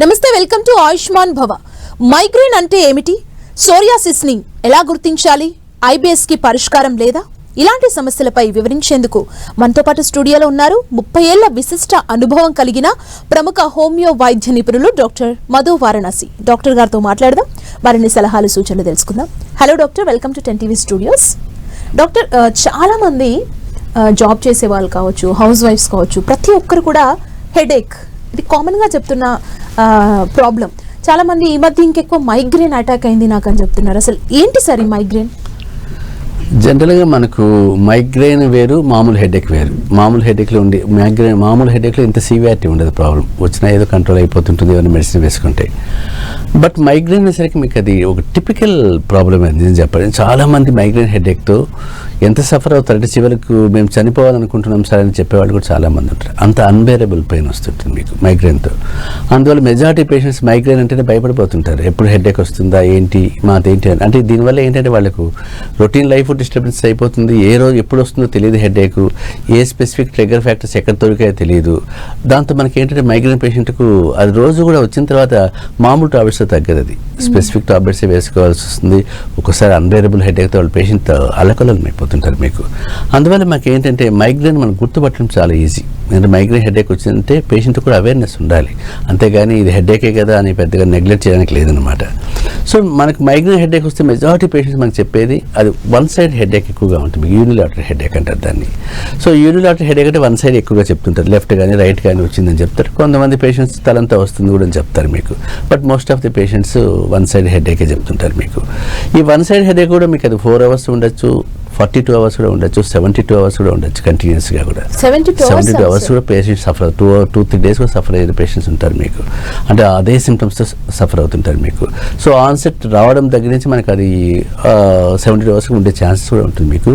నమస్తే, welcome to Ayushman భవ. Migraine అంటే ఏమిటి? సోరియాసిస్ ని ఎలా గుర్తించాలి? ఐబిఎస్ కి పరిష్కారం లేదా? ఇలాంటి సమస్యలపై వివరించేందుకు మనతో పాటు స్టూడియోలో ఉన్నారు 30 ఏళ్ల విశిష్ట అనుభవం కలిగిన ప్రముఖ హోమియో వైద్య నిపుణులు డాక్టర్ మధు వారణాసి. డాక్టర్ గారితో మాట్లాడదాం, మరిన్ని సలహాలు సూచనలు తెలుసుకుందాం. Hello doctor, welcome to 10TV studios. Doctor, చాలా మంది జాబ్ చేసే వాళ్ళు కావచ్చు, హౌస్ వైఫ్స్ కావచ్చు, ప్రతి ఒక్కరు కూడా హెడేక్, ఇది కామన్గా చెప్తున్న ప్రాబ్లం. చాలా మంది ఈ మధ్య ఇంకెక్కువ మైగ్రేన్ అటాక్ అయింది నాకు అని చెప్తున్నారు. అసలు ఏంటి సార్ ఈ మైగ్రేన్? జనరల్గా మనకు మైగ్రేన్ వేరు, మామూలు హెడేక్ వేరు. మామూలు హెడేక్లో ఉండి మామూలు హెడేక్లో ఇంత సివియారిటీ ఉండదు, ప్రాబ్లం వచ్చినా ఏదో కంట్రోల్ అయిపోతుంటుంది ఏమైనా మెడిసిన్ వేసుకుంటే. బట్ మైగ్రేన్ అనేసరికి మీకు అది ఒక టిపికల్ ప్రాబ్లం అని నేను చెప్పాలి. చాలామంది మైగ్రేన్ హెడేక్తో ఎంత సఫర్ అవుతారంటే చివరికి మేము చనిపోవాలనుకుంటున్నాం సార్ అని చెప్పేవాళ్ళు కూడా చాలామంది ఉంటారు. అంత అన్బేరబుల్ పెయిన్ వస్తుంటుంది మీకు మైగ్రేన్తో. అందువల్ల మెజారిటీ పేషెంట్స్ మైగ్రేన్ అంటేనే భయపడిపోతుంటారు. ఎప్పుడు హెడేక్ వస్తుందా ఏంటి మాదేంటి అని. అంటే దీనివల్ల ఏంటంటే వాళ్ళకు రొటీన్ లైఫ్ డిస్టర్బెన్స్ అయిపోతుంది. ఏ రోజు ఎప్పుడు వస్తుందో తెలియదు హెడేక్, ఏ స్పెసిఫిక్ ట్రిగ్గర్ ఫ్యాక్టర్స్ ఎక్కడ దొరికాయో తెలియదు. దాంతో మనకి ఏంటంటే మైగ్రేన్ పేషెంట్కు అది రోజు కూడా వచ్చిన తర్వాత మామూలు టాబ్లెట్స్ తగ్గదు, అది స్పెసిఫిక్ టాబ్లెట్స్ వేసుకోవాల్సి వస్తుంది. ఒక్కోసారి అన్బేరబుల్ హెడేక్తో వాళ్ళ పేషెంట్ అలకలం అయిపోతుంటారు మీకు. అందువల్ల మాకు ఏంటంటే మైగ్రేన్ మనం గుర్తుపట్టడం చాలా ఈజీ. ఎందుకంటే మైగ్రేన్ హెడేక్ వచ్చిందంటే పేషెంట్ కూడా అవేర్నెస్ ఉండాలి, అంతేగాని ఇది హెడేకే కదా అని పెద్దగా నెగ్లెక్ట్ చేయడానికి లేదనమాట. సో మనకు మైగ్రేన్ హెడేక్ వస్తే మెజారిటీ పేషెంట్స్ మనకు చెప్పేది అది వన్ సైడ్ హెడేక్ ఎక్కువగా ఉంటుంది, యూనిలాటరల్ హెడేక్ అంటారు దాన్ని. సో యూనిలాటరల్ హెడేక్ అంటే వన్ సైడ్ ఎక్కువగా చెప్తుంటారు, లెఫ్ట్ కానీ రైట్ కానీ వచ్చిందని చెప్తారు. కొంతమంది పేషెంట్స్ తలంతా వస్తుంది కూడా అని చెప్తారు మీకు. But most of the patients one side headache చెప్తుంటారు మీకు. ఈ వన్ సైడ్ హెడేక్ కూడా మీకు అది 4 hours ఉండొచ్చు, 42 hours కూడా ఉండొచ్చు, 72 hours కూడా ఉండొచ్చు, కంటిన్యూస్గా కూడా 72 hours కూడా పేషెంట్స్ సఫర్ 2-3 days కూడా సఫర్ అయ్యే పేషెంట్స్ ఉంటారు మీకు. అంటే అదే సిమ్టమ్స్తో సఫర్ అవుతుంటారు మీకు. సో ఆన్సెట్ రావడం దగ్గర నుంచి మనకు అది 72 hours ఉండే ఛాన్సెస్ కూడా ఉంటుంది మీకు.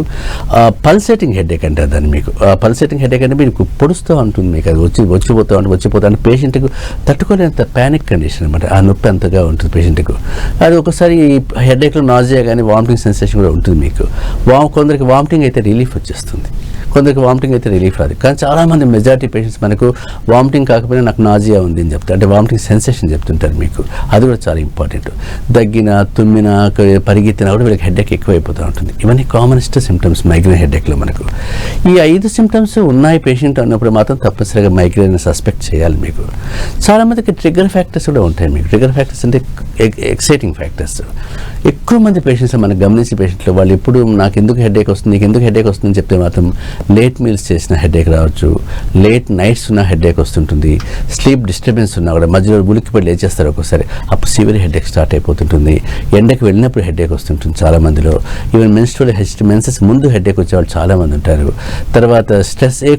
పల్సేటింగ్ హెడేక్ అంటారు దాన్ని మీకు. పల్సేటింగ్ హెడేక్ అంటే మీకు పొడుస్తూ ఉంటుంది మీకు, అది వచ్చిపోతా అంటే పేషెంట్కు తట్టుకోలేనంత ప్యానిక్ కండిషన్ అనమాట. ఆ నొప్పి అంతగా ఉంటుంది పేషెంట్కు. అది ఒకసారి హెడేక్లో నాజియా కానీ వామిటింగ్ సెన్సేషన్ కూడా ఉంటుంది మీకు. కొందరికి వామిటింగ్ అయితే రిలీఫ్ వచ్చేస్తుంది, కొందరికి వామిటింగ్ అయితే రిలీఫ్ రాదు. కానీ చాలామంది మెజారిటీ పేషెంట్స్ మనకు వామిటింగ్ కాకపోయినా నాకు నాజియా ఉంది అని చెప్తారు, అంటే వామిటింగ్ సెన్సేషన్ చెప్తుంటారు మీకు. అది కూడా చాలా ఇంపార్టెంట్. దగ్గిన, తుమ్మిన, పరిగెత్తినా కూడా వీళ్ళకి హెడేక్ ఎక్కువ అయిపోతూ ఉంటుంది. ఇవన్నీ కామనెస్ట్ సిమ్టమ్స్ మైగ్రేన్ హెడేక్లో మనకు. ఈ 5 సిమ్టమ్స్ ఉన్నాయి పేషెంట్ అన్నప్పుడు మాత్రం తప్పనిసరిగా మైగ్రేన్ సస్పెక్ట్ చేయాలి మీకు. చాలామందికి ట్రిగ్గర్ ఫ్యాక్టర్స్ కూడా ఉంటాయి మీకు. ట్రిగ్గర్ ఫ్యాక్టర్స్ అంటే ఎక్సైటింగ్ ఫ్యాక్టర్స్. ఎక్కువ మంది పేషెంట్స్ మనకు గమనించే పేషెంట్లు వాళ్ళు ఎప్పుడు నాకు ఎందుకు హెడేక్ వస్తుంది, నీకు ఎందుకు హెడేక్ వస్తుందని చెప్తే మాత్రం లేట్ మీల్స్ చేసిన హెడేక్ రావచ్చు, లేట్ నైట్స్ ఉన్న హెడేక్ వస్తుంటుంది, స్లీప్ డిస్టర్బెన్స్ ఉన్నా కూడా మధ్యలో ఉలిక్కిపడి లేచేస్తారు ఒక్కోసారి, అప్పుడు సివియర్ హెడేక్ స్టార్ట్ అయిపోతుంటుంది. ఎండకి వెళ్ళినప్పుడు హెడేక్ వస్తుంటుంది చాలా మందిలో. ఈవెన్ మెన్సెస్ ముందు హెడేక్ వచ్చేవాళ్ళు చాలామంది ఉంటారు. తర్వాత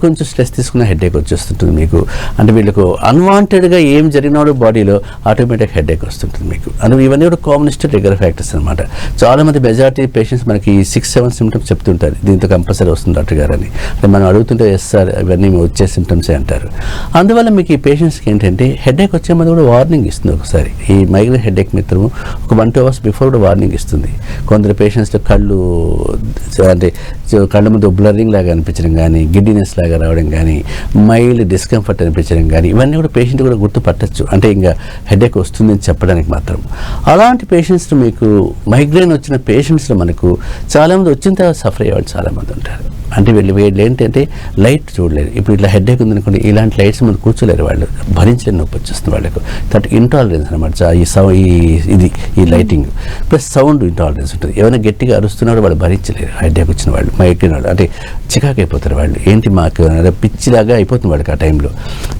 కొంచెం స్ట్రెస్ తీసుకున్న హెడేక్ వచ్చేస్తుంటుంది మీకు. అంటే వీళ్ళకు అన్వాంటెడ్గా ఏం జరిగినాడో బాడీలో ఆటోమేటిక్ హెడేక్ వస్తుంటుంది మీకు. అందులో ఇవన్నీ కూడా కామనెస్ట్ ట్రిగ్గర్ ఫ్యాక్టర్స్ అనమాట. చాలామంది మెజారిటీ పేషెంట్స్ మనకి 6-7 సిమ్టమ్స్ చెప్తుంటారు, దీంతో కంపల్సరీ వస్తుంది డాక్టర్ గారు అని. అంటే మనం అడుగుతుంటే ఎస్ సార్ ఇవన్నీ వచ్చే సిమ్టమ్సే అంటారు. అందువల్ల మీకు ఈ పేషెంట్స్కి ఏంటంటే హెడేక్ వచ్చే ముందు కూడా వార్నింగ్ ఇస్తుంది. ఒకసారి ఈ మైగ్రేన్ హెడేక్ మిత్రము ఒక 1-2 hours బిఫోర్ కూడా వార్నింగ్ ఇస్తుంది. కొందరు పేషెంట్స్లో కళ్ళ ముందు బ్లరింగ్ లాగా అనిపించడం కానీ, గిడ్డినెస్ లాగా రావడం కానీ, మైల్డ్ డిస్కంఫర్ట్ అనిపించడం కానీ, ఇవన్నీ కూడా పేషెంట్ కూడా గుర్తుపట్టచ్చు. అంటే ఇంకా హెడేక్ వస్తుందని చెప్పడానికి మాత్రం. అలాంటి పేషెంట్స్ మీకు మైగ్రేన్ వచ్చిన పేషెంట్స్లో మనకు చాలామంది వచ్చిన తర్వాత సఫర్ అయ్యేవాళ్ళు చాలామంది ఉంటారు. అంటే వీళ్ళు ఏంటంటే లైట్ చూడలేరు. ఇప్పుడు ఇట్లా హెడేక్ ఉందనుకోండి, ఇలాంటి లైట్స్ ముందు కూర్చోలేరు, వాళ్ళు భరించలేని నొప్పి వచ్చేస్తుంది వాళ్ళకు. దట్ ఇంటాలరెన్స్ అనమాట. ఈ లైటింగ్ ప్లస్ సౌండ్ ఇంటాలరెన్స్ ఉంటుంది. ఏమైనా గట్టిగా అరుస్తున్నాడు వాళ్ళు భరించలేరు, హెడేక్ వచ్చిన వాళ్ళు, మైగ్రేన్ వాళ్ళు. అంటే చికాకు అయిపోతారు వాళ్ళు, ఏంటి మాకు పిచ్చిలాగా అయిపోతుంది వాళ్ళకి ఆ టైంలో.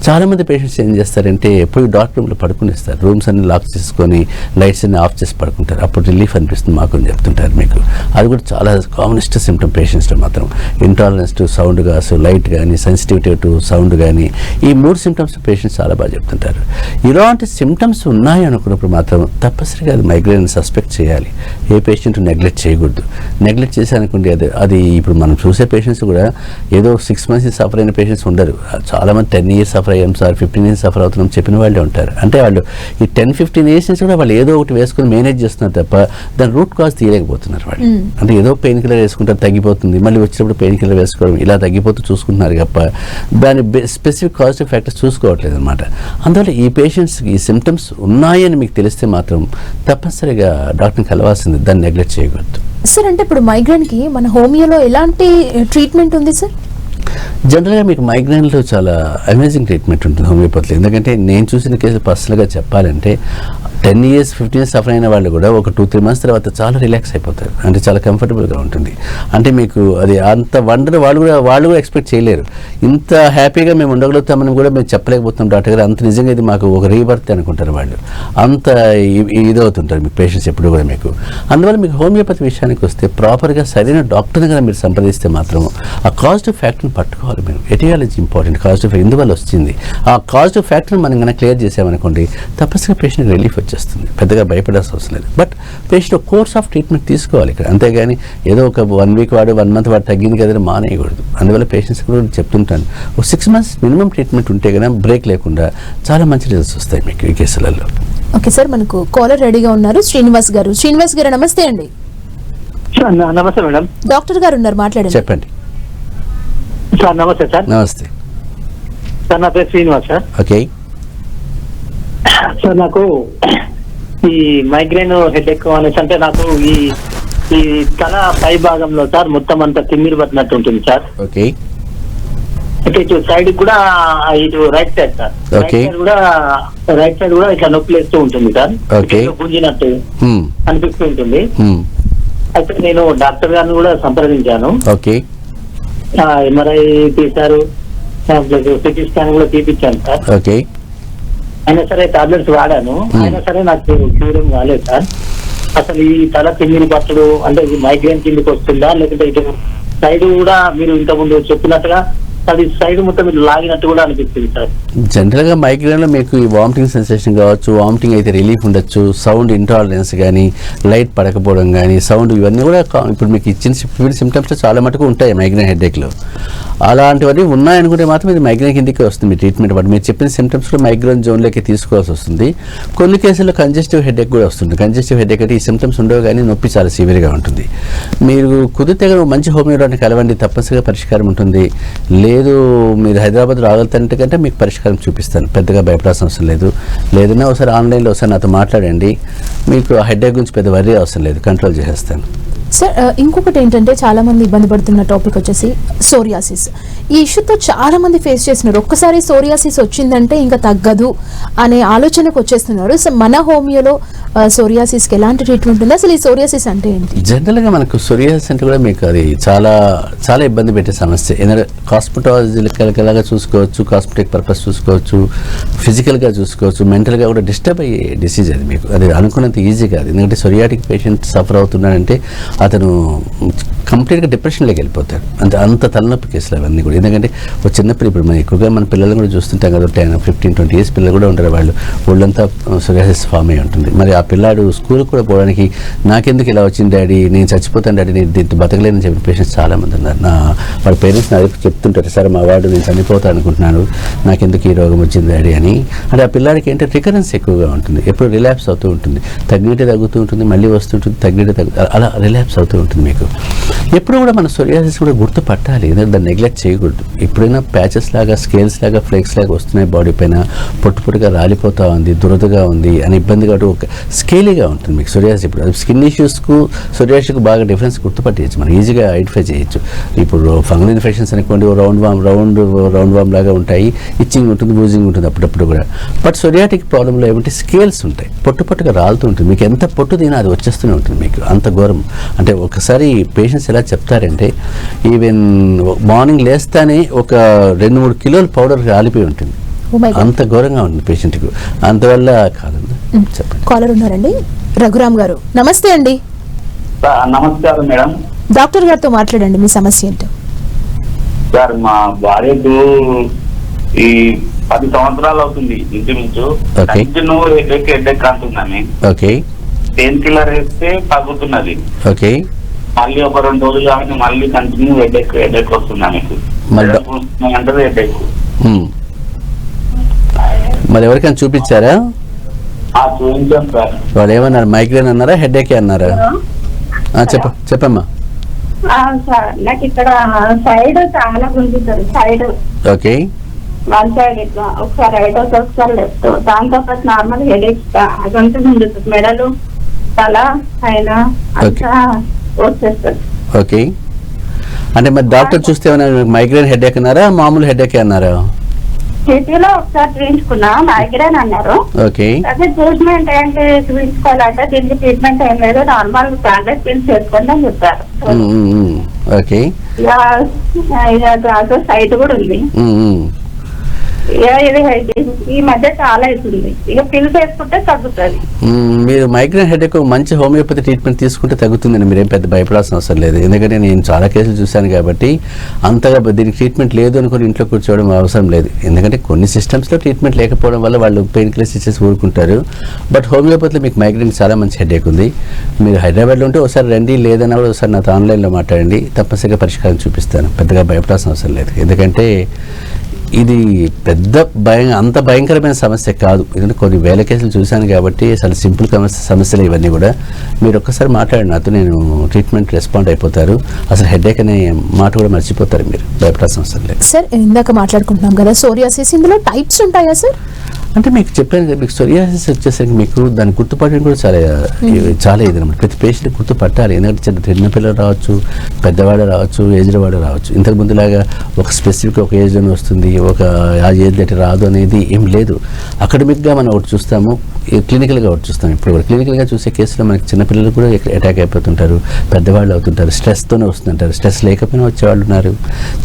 చాలామంది పేషెంట్స్ ఏం చేస్తారంటే పోయి డార్క్ రూమ్లో పడుకునేస్తారు, రూమ్స్ అన్ని లాక్ చేసుకొని లైట్స్ అన్ని ఆఫ్ చేసి పడుకుంటారు. అప్పుడు రిలీఫ్ అనిపిస్తుంది మాకు అని చెప్తుంటారు మీకు. అది కూడా చాలా కామనెస్ట్ సిమ్టమ్ పేషెంట్స్లో మాత్రం. ఇంటాలరెన్స్ టు సౌండ్ కాసు, లైట్ కానీ, సెన్సిటివిటీ టు సౌండ్ కానీ, ఈ 3 సిమ్టమ్స్ పేషెంట్స్ చాలా బాగా చెప్తుంటారు. ఇలాంటి సిమ్టమ్స్ ఉన్నాయి అనుకున్నప్పుడు మాత్రం తప్పనిసరిగా అది మైగ్రేన్ సస్పెక్ట్ చేయాలి. ఏ పేషెంట్ నెగ్లెక్ట్ చేయకూడదు. నెగ్లెక్ట్ చేసి అనుకోండి అది ఇప్పుడు మనం చూసే పేషెంట్స్ కూడా ఏదో 6 months సఫర్ అయిన పేషెంట్స్ ఉండరు. చాలామంది 10 years సఫర్ అయ్యాం సార్, 15 years సఫర్ అవుతున్నాం చెప్పిన వాళ్ళే ఉంటారు. అంటే వాళ్ళు ఈ 10-15 years నుంచి కూడా వాళ్ళు ఏదో ఒకటి వేసుకొని మేనేజ్ చేస్తున్నారు తప్ప దాని రూట్ కాజ్ తీయలేకపోతున్నారు వాళ్ళు. అంటే ఏదో పెయిన్ కిల్లర్ వేసుకుంటారు, తగ్గిపోతుంది, మళ్ళీ వచ్చినప్పుడు పెయిన్ పెయిన్ కిల్లర్ వేసుకోవడం ఇలా తగ్గిపోతూ చూసుకుంటున్నారు తప్ప దాని స్పెసిఫిక్ కాజిటివ్ ఫ్యాక్టర్స్ చూసుకోవట్లేదు అనమాట. అందువల్ల ఈ పేషెంట్స్కి ఈ సిమ్టమ్స్ ఉన్నాయని మీకు తెలిస్తే మాత్రం తప్పనిసరిగా డాక్టర్ని కలవాల్సింది, దాన్ని నెగ్లెక్ట్ చేయకూడదు. సార్ అంటే ఇప్పుడు మైగ్రేన్కి మన హోమియోలో ఎలాంటి ట్రీట్మెంట్ ఉంది సార్? జనరల్గా మీకు మైగ్రేన్లో చాలా అమేజింగ్ ట్రీట్మెంట్ ఉంటుంది హోమియోపతిలో. ఎందుకంటే నేను చూసిన కేసులు పర్సనల్గా చెప్పాలంటే 10 years 15 years సఫర్ అయిన వాళ్ళు కూడా ఒక 2-3 months తర్వాత చాలా రిలాక్స్ అయిపోతారు. అంటే చాలా కంఫర్టబుల్గా ఉంటుంది. అంటే మీకు అది అంత వండర్ వాళ్ళు కూడా ఎక్స్పెక్ట్ చేయలేరు. ఇంత హ్యాపీగా మేము ఉండగలుగుతామని కూడా మేము చెప్పలేకపోతున్నాం డాక్టర్ గారు, అంత నిజంగా ఇది మాకు ఒక రీబర్త్ అనుకుంటారు వాళ్ళు. అంత ఇదవుతుంటారు మీకు పేషెంట్స్ ఎప్పుడు కూడా మీకు. అందువల్ల మీకు హోమియోపతి విషయానికి వస్తే ప్రాపర్గా సరైన డాక్టర్ని కనుక మీరు సంప్రదిస్తే మాత్రం ఆ కాజిటివ్ ఫ్యాక్టర్ని పట్టుకోవాలి మీరు. Aetiology important. కాజిటివ్ ఫ్యాక్టర్ ఎందువల్ల వచ్చింది, ఆ కాజిటివ్ ఫ్యాక్టర్ని మనం కనుక క్లియర్ చేసామనుకోండి తప్పనిసరిగా పేషెంట్ రిలీఫ్ వచ్చేస్తుంది. పెద్దగా భయపడాల్సిన అవసరం లేదు. బట్ పేషెంట్ ఒక కోర్స్ ఆఫ్ ట్రీట్మెంట్ తీసుకోవాలి ఇక్కడ. అంతేగాని ఏదో ఒక 1 week వాడు 1 month వాడు తగ్గింది కదా మానేయకూడదు. అందువల్ల పేషెంట్స్ కూడా చెప్తుంటాను, ఒక 6 months మినిమం ట్రీట్మెంట్ ఉంటే కనుక బ్రేక్ లేకుండా చాలా మంచి రిజల్ట్స్ వస్తాయి మీకు ఈ కేసులలో. ఓకే సార్, మనకు కాలర్ రెడీగా ఉన్నారు శ్రీనివాస్ గారు. శ్రీనివాస్ గారు నమస్తే అండి. నమస్తే మేడం. డాక్టర్ గారు ఉన్నారు, మాట్లాడండి. చెప్పండి సార్. నమస్తే సార్. నమస్తే సార్, నా పేరు శ్రీనివాస్ సార్. ఓకే సార్, నాకు ఈ మైగ్రేన్ హెడేక్ అనేసి అంటే నాకు ఈ తల పై భాగంలో సార్ మొత్తం అంతా తిమ్మిరి పట్టినట్టు ఉంటుంది సార్. ఓకే అంటే ఇటు సైడ్ కూడా ఇటు right side sir. Right side కూడా ఇట్లా నొప్పి లేస్తూ ఉంటుంది సార్. గుంజినట్టు అనిపిస్తూ ఉంటుంది. అయితే నేను డాక్టర్ గారిని కూడా సంప్రదించాను. ఓకే ఎంఆర్ఐ తీశారు, సిటీ స్కాన్ కూడా తీపిచ్చాను సార్. ఓకే అయినా సరే టాబ్లెట్స్ వాడాను, అయినా సరే నాకు క్యూర్ ఏం కాలేదు సార్. అసలు ఈ తల తిమ్మిరి పట్టుడు అంటే ఇది మైగ్రేన్ కిందకి వస్తుందా, లేకుంటే ఇటు సైడ్ కూడా మీరు ఇంతకుముందు చెప్పినట్టుగా అది సైడ్ మొత్తం లాగినట్టు కూడా అనిపిస్తుంది సార్. జనరల్గా మైగ్రేన్లో మీకు ఈ వామిటింగ్ సెన్సేషన్ కావచ్చు, వామిటింగ్ అయితే రిలీఫ్ ఉండొచ్చు, సౌండ్ ఇంటాలరెన్స్ కానీ, లైట్ పడకపోవడం కానీ, సౌండ్ ఇవన్నీ కూడా ఇప్పుడు మీకు ఇచ్చిన సిమ్టమ్స్ చాలా మటుకు ఉంటాయి మైగ్రేన్ హెడేక్లో. అలాంటివన్నీ ఉన్నాయనుకుంటే మాత్రం ఇది మైగ్రేన్ కిందకే వస్తుంది మీ ట్రీట్మెంట్. బట్ మీరు చెప్పిన సిమ్టమ్స్ కూడా మైగ్రేన్ జోన్లోకి తీసుకోవాల్సి వస్తుంది. కొన్ని కేసుల్లో కంజెస్టివ్ హెడేక్ కూడా వస్తుంది. కంజెస్టివ్ హెడేక్ అంటే ఈ సిమ్టమ్స్ ఉండవు కానీ నొప్పి చాలా సివియర్గా ఉంటుంది. మీరు కుదిరితే మంచి హోమియోడాక్టర్ని కలవండి, తప్పనిసరిగా పరిష్కారం ఉంటుంది. లేదు మీరు హైదరాబాద్ రాగలుగుతారంటే కంటే మీకు పరిష్కారం చూపిస్తాను, పెద్దగా భయపడాల్సిన అవసరం లేదు. లేదన్నా ఒకసారి ఆన్లైన్లో ఒకసారి నాతో మాట్లాడండి, మీకు హెడేక్ గురించి పెద్ద వర్రీ అవసరం లేదు, కంట్రోల్ చేసేస్తాను. సార్ ఇంకొకటి ఏంటంటే చాలా మంది ఇబ్బంది పడుతున్న టాపిక్ వచ్చేసి సోరియాసిస్. ఈ ఇష్యూతో చాలా మంది ఫేస్ చేస్తున్నారు. ఒక్కసారి సోరియాసిస్ వచ్చిందంటే ఇంకా తగ్గదు అనే ఆలోచనకు వచ్చేస్తున్నారు. సో మన హోమియోలో సోరియాసిస్కి ఎలాంటి ట్రీట్మెంట్ ఉంది, అసలు ఈ సోరియాసిస్ అంటే ఏంటి? జనరల్గా మనకు సోరియాసిస్ అంటే కూడా మీకు అది చాలా చాలా ఇబ్బంది పెట్టే సమస్య. ఎందుకంటే కాస్మెటాలజికల్గా చూసుకోవచ్చు, కాస్మెటిక్ పర్పస్ చూసుకోవచ్చు, ఫిజికల్గా చూసుకోవచ్చు, మెంటల్గా కూడా డిస్టర్బ్ అయ్యే డిసీజ్ అది. మీకు అది అనుకున్నంత ఈజీ కాదు. ఎందుకంటే సోరియాటిక్ పేషెంట్ సఫర్ అవుతున్నాడంటే అతను కంప్లీట్గా డిప్రెషన్లోకి వెళ్ళిపోతాడు. అంత తలనొప్పి కేసులు అవన్నీ కూడా. ఎందుకంటే ఒక చిన్నపిల్ల, ఇప్పుడు మనం ఎక్కువగా మన పిల్లలను కూడా చూస్తుంటాం కదా, 15-20 years పిల్లలు కూడా ఉంటారు, వాళ్ళు ఒళ్ళంతా సోరియాసిస్ ఫామ్ అయి ఉంటుంది. మరి ఆ పిల్లాడు స్కూల్కి కూడా పోవడానికి నాకెందుకు ఇలా వచ్చింది డాడీ, నేను చచ్చిపోతాను డాడీ, నేను దీంతో బతకలేనని చెప్పిన పేషెంట్స్ చాలామంది ఉన్నారు. వాళ్ళ పేరెంట్స్ నా దగ్గర చెప్తుంటారు, సార్ మా వాడు నేను చనిపోతాను అనుకుంటున్నాను, నాకెందుకు ఈ రోగం వచ్చింది డాడీ అని. అంటే ఆ పిల్లాడికి ఏంటంటే రికరెన్స్ ఎక్కువగా ఉంటుంది, ఎప్పుడు రిలాప్స్ అవుతూ ఉంటుంది, తగ్గినట్టే తగ్గుతూ ఉంటుంది, మళ్ళీ వస్తుంటుంది, తగ్గినట్టే అలా రిలాప్స్ అవుతూ ఉంటుంది మీకు. ఎప్పుడు కూడా మన సోరియాసిస్ కూడా గుర్తుపట్టాలి, ఎందుకంటే దాన్ని నెగ్లెక్ట్ చేయకూడదు. ఎప్పుడైనా ప్యాచెస్ లాగా, స్కేల్స్ లాగా, ఫ్లేక్స్ లాగా వస్తున్నాయి బాడీ పైన, పొట్టుగా రాలిపోతూ ఉంది, దురదగా ఉంది అని ఇబ్బంది కాబట్టి ఒక స్కేలీగా ఉంటుంది మీకు సోరియాసిస్. ఇప్పుడు అది స్కిన్ ఇష్యూస్కు సోరియాసిస్కు బాగా డిఫరెన్స్ గుర్తుపట్టేయచ్చు, మనం ఈజీగా ఐడెంటిఫై చేయొచ్చు. ఇప్పుడు ఫంగల్ ఇన్ఫెక్షన్స్ అనుకోండి, రౌండ్ వామ్ లాగా ఉంటాయి, ఇచ్చింగ్ ఉంటుంది, బూజింగ్ ఉంటుంది అప్పుడప్పుడు కూడా. బట్ సోరియాటిక్ ప్రాబ్లంలో ఏమంటే స్కేల్స్ ఉంటాయి, పొట్టుగా రాలుతూ ఉంటుంది, మీకు ఎంత పొట్టు తినా అది వచ్చేస్తూనే ఉంటుంది మీకు, అంత ఘోరం. అంటే ఒకసారి పేషెంట్స్ ఎలా చెప్తారంటే ఈవెన్ మార్నింగ్ లేస్తానే ఒక 2-3 కిలోల పౌడర్ రాలిపోయి ఉంటుంది, అంత ఘోరంగా ఉంటుంది పేషెంట్కు. అందువల్ల కాదండి. చెప్పండి. కాలర్ ఉన్నారండి, రఘురామ్ గారు. నమస్తే అండి. నమస్కారం మేడం. డాక్టర్ గారితో మాట్లాడండి, మీ సమస్య ఏంటో. సార్ మా భార్యకు ఈ 10 సంవత్సరాలు అవుతుంది ఇంచుమించు, కంటిన్యూ హెడేక్ అంటుందని. ఓకే. పెయిన్ కిల్లర్ వేస్తే తగ్గుతున్నది. ఓకే. మళ్ళీ ఒక 2 రోజులు కాబట్టి మళ్ళీ కంటిన్యూ హెడేక్ వస్తుంది ఆమెకు. అంటే హెడేక్. మరి ఎవరికైనా చూపించారా? చూపించాం సార్. వాళ్ళు ఏమన్నారు, మైగ్రేన్ అన్నారా, హెడేక్ అన్నారా? చెప్పమ్మా. సార్ నాకు ఇక్కడ సైడ్ చాలా గుంజుతుంది. Side okay. వన్ సైడ్ ఇట్లా ఒకసారి రైట్ ఒకసారి లెఫ్ట్. దాంతో పాటు నార్మల్ హెడేక్ అదంతా గుంజుతుంది. మెడలు తల పైన అంతా వచ్చేస్తుంది. ఓకే. అంటే మరి డాక్టర్ చూస్తే ఏమైనా మైగ్రేన్ హెడేక్ అన్నారా, మామూలు హెడేక్ అన్నారా? సిటీలో ఒకసారి చూపించుకున్నా, మైగ్రేన్ అన్నారు. ఓకే. అదే ట్రీట్మెంట్ ఏంటి చూపించుకోవాలంటే దీనికి ట్రీట్మెంట్ ఏం లేదు, నార్మల్ టాబ్లెట్ పిల్స్ వేసుకోండి అని చెప్పారు. ఓకే. ఇక సైట్ కూడా ఉంది. ఇది ఈ మధ్య చాలా అవుతుంది. ఇక పిల్స్ వేసుకుంటే తగ్గుతుంది. మీరు మైగ్రేన్ హెడేక్ మంచి హోమియోపతి ట్రీట్మెంట్ తీసుకుంటే తగ్గుతుందండి. మీరేం పెద్ద భయపడాల్సిన అవసరం లేదు. ఎందుకంటే నేను చాలా కేసులు చూశాను కాబట్టి అంతగా దీనికి ట్రీట్మెంట్ లేదు అనుకుని ఇంట్లో కూర్చోవడం అవసరం లేదు. ఎందుకంటే కొన్ని సిస్టమ్స్లో ట్రీట్మెంట్ లేకపోవడం వల్ల వాళ్ళు పెయిన్ కిల్లర్స్ ఇచ్చేసి ఊరుకుంటారు. బట్ హోమియోపతిలో మీకు మైగ్రేన్ చాలా మంచి హెడేక్ ఉంది. మీరు హైదరాబాద్లో ఉంటే ఒకసారి రండి, లేదన్నా కూడా ఒకసారి నాతో ఆన్లైన్లో మాట్లాడండి, తప్పనిసరిగా పరిష్కారం చూపిస్తాను. పెద్దగా భయపడాల్సిన అవసరం లేదు. ఎందుకంటే ఇది పెద్ద అంత భయంకరమైన సమస్య కాదు. ఎందుకంటే కొన్ని వేల కేసులు చూశాను కాబట్టి అసలు సింపుల్ సమస్యలు ఇవన్నీ కూడా. మీరు ఒక్కసారి మాట్లాడిన నాతో, నేను ట్రీట్మెంట్ రెస్పాండ్ అయిపోతారు. అసలు హెడేక్ అనే మాట కూడా మర్చిపోతారు. మీరు భయపడాల్సిన అవసరం లేదు. సార్ ఇందాక మాట్లాడుకుంటున్నాం కదా సోరియాసిస్, ఇందులో టైప్స్ ఉంటాయా సార్? అంటే మీకు చెప్పాను కదా, మీకు సోరియాసిస్ వచ్చేసరికి మీకు దాన్ని గుర్తుపట్టడం కూడా చాలా ఇది అనమాట. ప్రతి పేషెంట్ గుర్తుపట్టాలి. ఎందుకంటే చిన్న పిల్లలు రావచ్చు, పెద్దవాడు రావచ్చు, ఏజ్డ్ వాడు రావచ్చు. ఇంతకు ముందులాగా ఒక స్పెసిఫిక్ ఒక ఏజ్లోనే వస్తుంది, ఒక ఆ ఏజ్ దగ్గర రాదు అనేది ఏం లేదు. అకాడమిక్గా మనం ఒకటి చూస్తాము, క్లినికల్గా ఒకటి చూస్తాం. ఇప్పుడు కూడా క్లినికల్గా చూసే కేసులో మనకి చిన్నపిల్లలు కూడా అటాక్ అయిపోతుంటారు, పెద్దవాళ్ళు అవుతుంటారు. స్ట్రెస్తోనే వస్తుంటారు. స్ట్రెస్ లేకపోయినా వచ్చేవాళ్ళు ఉన్నారు.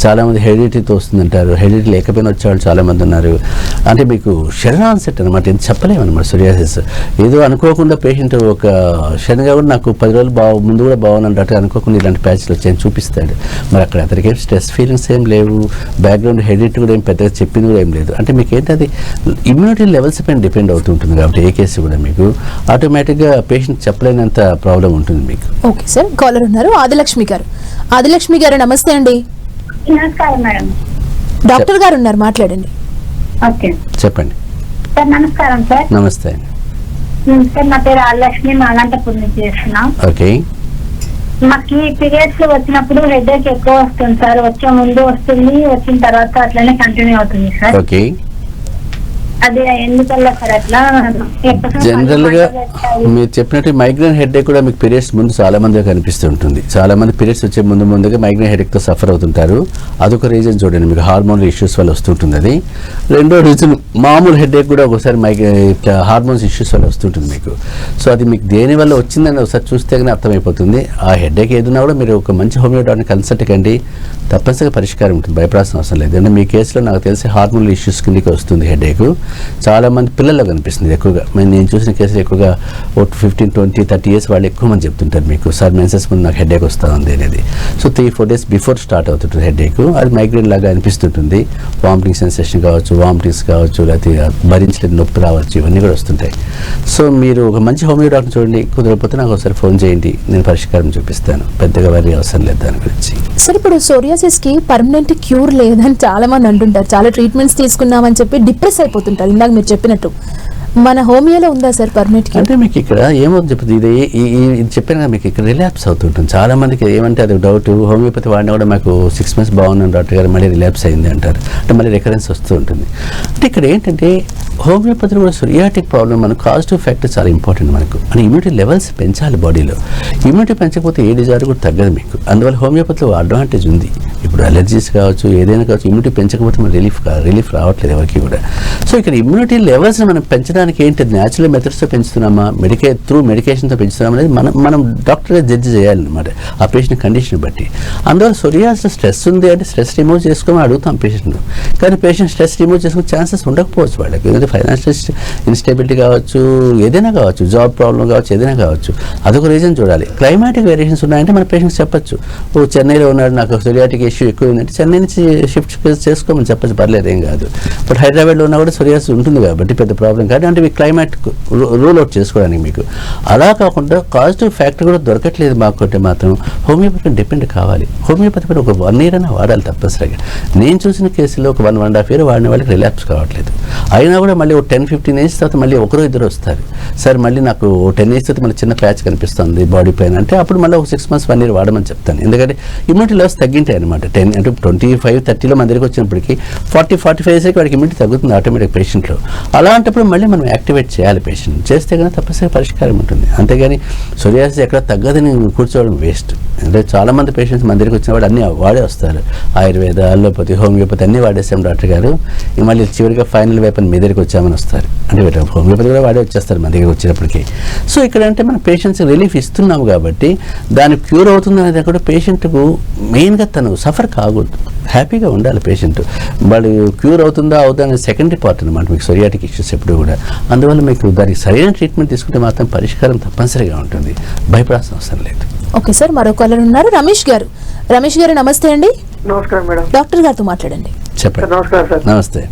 చాలామంది హెరిడిటీతో వస్తుందంటారు, హెరిడిటీ లేకపోయినా వచ్చేవాళ్ళు చాలామంది ఉన్నారు. అంటే మీకు ఆన్సెట్ అనమాట. ఏం చెప్పలేమన్నమాట. సోరియాసిస్ ఏదో అనుకోకుండా పేషెంట్ ఒక క్షణంగా కూడా నాకు 10 రోజులు ముందు కూడా బాగున్నట్టు అనుకోకుండా ఇలాంటి ప్యాచ్లు వచ్చాయని చూపిస్తాడు. మరి అక్కడ అతనికి ఏం స్ట్రెస్ ఫీలింగ్స్ ఏం లేవు, బ్యాక్గ్రౌండ్ హెడిట్ కూడా ఏం పెద్దగా చెప్పింది కూడా ఏం లేదు. అంటే మీకు ఏంటి, అది ఇమ్యూనిటీ లెవెల్స్ పైన డిపెండ్ అవుతుంటుంది కాబట్టి ఏ కేసు కూడా మీకు ఆటోమేటిక్గా పేషెంట్ చెప్పలేనంత ప్రాబ్లం ఉంటుంది మీకు. ఓకే సార్, కాలర్ ఉన్నారు ఆదిలక్ష్మి గారు. ఆదిలక్ష్మి గారు నమస్తే అండి. నమస్కారం మేడం. డాక్టర్ గారు ఉన్నారు, మాట్లాడండి. ఓకే చెప్పండి సార్. నమస్కారం సార్. నమస్తే అండి. సార్ నా పేరు ఆదిలక్ష్మి, మాలంటపూర్ నుంచి చేస్తున్నా. ఓకే. మాకు పీరియడ్స్ వచ్చినప్పుడు హెడేక్ ఎక్కువ వస్తుంది సార్. వచ్చే ముందు వస్తుంది, వచ్చిన తర్వాత అట్లనే కంటిన్యూ అవుతుంది సార్. ఓకే. అది ఎందుకల్లా సార్ అట్లా? జనరల్గా మీరు చెప్పినట్టు మైగ్రేన్ హెడేక్ కూడా మీకు పీరియడ్స్ ముందు చాలా మందిగా కనిపిస్తుంటుంది. చాలా మంది పీరియడ్స్ వచ్చే ముందుగా మైగ్రేన్ హెడేక్తో సఫర్ అవుతుంటారు. అదొక రీజన్ చూడండి, మీకు హార్మోన్ ఇష్యూస్ వల్ల వస్తుంటుంది. అది రెండో రీజన్ మామూలు హెడేక్ కూడా ఒకసారి హార్మోన్స్ ఇష్యూస్ వల్ల వస్తుంటుంది మీకు. సో అది మీకు దేని వల్ల వచ్చిందని ఒకసారి చూస్తే కానీ అర్థమైపోతుంది. ఆ హెడేక్ ఏదైనా కూడా మీరు ఒక మంచి హోమియో డాక్టర్ని కన్సల్ట్ కండి, తప్పనిసరిగా పరిష్కారం ఉంటుంది. భయపడాల్సిన అవసరం లేదు. అంటే మీ కేసులో నాకు తెలిసి హార్మోనల్ ఇష్యూస్ కిందకి వస్తుంది హెడేక్. చాలామంది పిల్లల్లో కనిపిస్తుంది ఎక్కువగా. నేను చూసిన కేసులు ఎక్కువగా 15, 20, 30 ఇయర్స్ వాళ్ళు ఎక్కువ మంది చెప్తుంటారు మీకు, సార్ మెన్సెస్ ముందు నాకు హెడేక్ వస్తూ ఉంది అనేది. సో 3-4 డేస్ బిఫోర్ స్టార్ట్ అవుతుంటుంది హెడేక్. అది మైగ్రేన్ లాగా అనిపిస్తుంటుంది. వామిటింగ్ సెన్సేషన్ కావచ్చు, వామిటింగ్స్ కావచ్చు, లేకపోతే భరించలేని నొప్పి రావచ్చు, ఇవన్నీ కూడా వస్తుంటాయి. సో మీరు ఒక మంచి హోమియో డాక్టర్ చూడండి. కుదరకపోతే నాకు ఒకసారి ఫోన్ చేయండి, నేను పరిష్కారం చూపిస్తాను. పెద్దగా వరి అవసరం లేదు దాని గురించి. సార్ ఇప్పుడు సోరియాసిస్ కి పర్మనెంట్ క్యూర్ లేదని చాలా మంది అంటుంటారు. చాలా ట్రీట్మెంట్స్ తీసుకున్నామని చెప్పి డిప్రెస్ అయిపోతుంటారు. ఇందాక మీరు చెప్పినట్టు మన హోమియోలో ఉందా సార్ పర్మనెంట్ క్యూర్? అంటే మీకు ఇక్కడ ఏమవుతుంది చెప్తుంది, ఇది చెప్పాను కదా, మీకు ఇక్కడ రిలాప్స్ అవుతుంటుంది. చాలా మందికి ఏమంటే అది డౌట్, హోమియోపతి వాడినా కూడా మాకు 6 months బాగున్నాను డాక్టర్ గారు, మళ్ళీ రిలాప్స్ అయింది అంటారు. అంటే మళ్ళీ రికరెన్స్ వస్తూ ఉంటుంది. అంటే ఇక్కడ ఏంటంటే హోమియోపతిలో కూడా సోరియాటిక్ ప్రాబ్లం మన కాజిటివ్ ఫ్యాక్టర్ చాలా ఇంపార్టెంట్ మనకు. అంటే ఇమ్యూనిటీ లెవెల్స్ పెంచాలి బాడీలో. ఇమ్యూనిటీ పెంచకపోతే ఏ డిజార్ కూడా తగ్గదు మీకు. అందువల్ల హోమియోపతిలో అడ్వాంటేజ్ ఉంది. ఇప్పుడు అలర్జీస్ కావచ్చు, ఏదైనా కావచ్చు, ఇమ్యూనిటీ పెంచకపోతే మన రిలీఫ్ రావట్లేదు ఎవరికి కూడా. సో ఇక్కడ ఇమ్యూనిటీ లెవెల్స్ మనం పెంచడానికి ఏంటి, న్యాచురల్ మెథడ్స్తో పెంచుతున్నామా, త్రూ మెడికేషన్తో పెంచుతున్నామా అనేది మనం డాక్టర్గా జడ్జి చేయాలన్నమాట ఆ పేషెంట్ కండిషన్ బట్టి. అందువల్ల సోరియాసిస్ స్ట్రెస్ ఉంది అంటే స్ట్రెస్ రిమూవ్ చేసుకోమని అడుగుతాం పేషెంట్. కానీ పేషెంట్ స్ట్రెస్ రిమూవ్ చేసుకునే ఛాన్సెస్ ఉండకపోవచ్చు వాళ్ళకి. ఎందుకంటే ఫైనాన్షియల్ ఇన్స్టెబిలిటీ కావచ్చు, ఏదైనా కావచ్చు, జాబ్ ప్రాబ్లం కావచ్చు, ఏదైనా కావచ్చు. అదొక రీజన్ చూడాలి. క్లైమాటిక్ వేరియేషన్స్ ఉన్నాయంటే మన పేషెంట్స్ చెప్పచ్చు, ఓ చెన్నైలో ఉన్నాడు, నాకు సోరియాటిక్ ఇష్యూ ఎక్కువ ఉందంటే చెన్నై నుంచి షిఫ్ట్ చేసుకోమని చెప్పచ్చు, పర్లేదు, ఏం కాదు. బట్ హైదరాబాద్లో ఉన్నా కూడా సోరియాసిస్ ఉంటుంది కాబట్టి పెద్ద ప్రాబ్లం. కానీ ఇలాంటివి క్లైమేట్ రూల్ అవుట్ చేసుకోవడానికి మీకు. అలా కాకుండా కాజిటివ్ ఫ్యాక్టర్ కూడా దొరకట్లేదు మాకుంటే మాత్రం హోమియోపతి డిపెండ్ కావాలి. హోమియోపతి పైన ఒక 1 year అయినా వాడాలి తప్పనిసరిగా. నేను చూసిన కేసులో ఒక 1.5 year వాడిన వాళ్ళకి రిలాప్స్ కావట్లేదు. అయినా కూడా మళ్ళీ ఒక 10-15 years తర్వాత మళ్ళీ ఒకరు ఇద్దరు వస్తారు, సార్ మళ్ళీ నాకు 10 years తర్వాత మళ్ళీ చిన్న ప్యాచ్ కనిపిస్తుంది బాడీ పైన అంటే అప్పుడు మళ్ళీ ఒక 6 months 1 year వాడమని చెప్తాను. ఎందుకంటే ఇమ్యూనిటీ లెవెల్స్ తగ్గింటాయి అనమాట. 10 అంటే 25-30లో మన దగ్గరికి వచ్చినప్పటికీ 40-45 yearsకి వాడికి ఇమ్యూనిటీ తగ్గుతుంది ఆటోమేటిక్ పేషెంట్లో. అలాంటప్పుడు మళ్ళీ మనం యాక్టివేట్ చేయాలి పేషెంట్. చేస్తే కానీ తప్పనిసరిగా పరిష్కారం ఉంటుంది. అంతేగాని సోరియాసిస్ ఎక్కడ తగ్గదని కూర్చోవడం వేస్ట్. అంటే చాలామంది పేషెంట్స్ మన దగ్గరికి వచ్చిన వాడు అన్నీ వాడే వస్తారు. ఆయుర్వేద, అల్లోపతి, హోమియోపతి అన్నీ వాడేసాం డాక్టర్ గారు, మళ్ళీ చివరిగా ఫైనల్ వైపు మీ దగ్గరికి వచ్చామని వస్తారు. అంటే హోమియోపతి కూడా వాడే వచ్చేస్తారు మన దగ్గరికి వచ్చినప్పటికీ. సో ఇక్కడ అంటే మన పేషెంట్స్ రిలీఫ్ ఇస్తున్నాము కాబట్టి దాని క్యూర్ అవుతుంది అనేది కూడా పేషెంట్కు మెయిన్గా తను సఫర్ కాకూడదు, హ్యాపీగా ఉండాలి పేషెంట్. వాళ్ళు క్యూర్ అవుతుందా అవుతుందా అనేది సెకండరీ పార్ట్ అనమాట మీకు సోరియాటిక్ ఇష్యూస్ ఎప్పుడు కూడా. అందువల్ల మీకు దానికి సరైన ట్రీట్మెంట్ తీసుకుంటే మాత్రం పరిష్కారం తప్పనిసరిగా ఉంటుంది, భయపడాల్సిన అవసరం లేదు. ఓకే సార్, మరో కాలర్ ఉన్నారు, రమేష్ గారు. రమేష్ గారు నమస్తే అండి. నమస్కారం మేడం. డాక్టర్ గారితో మాట్లాడండి. చెప్పండి. నమస్కారం సార్. నమస్తే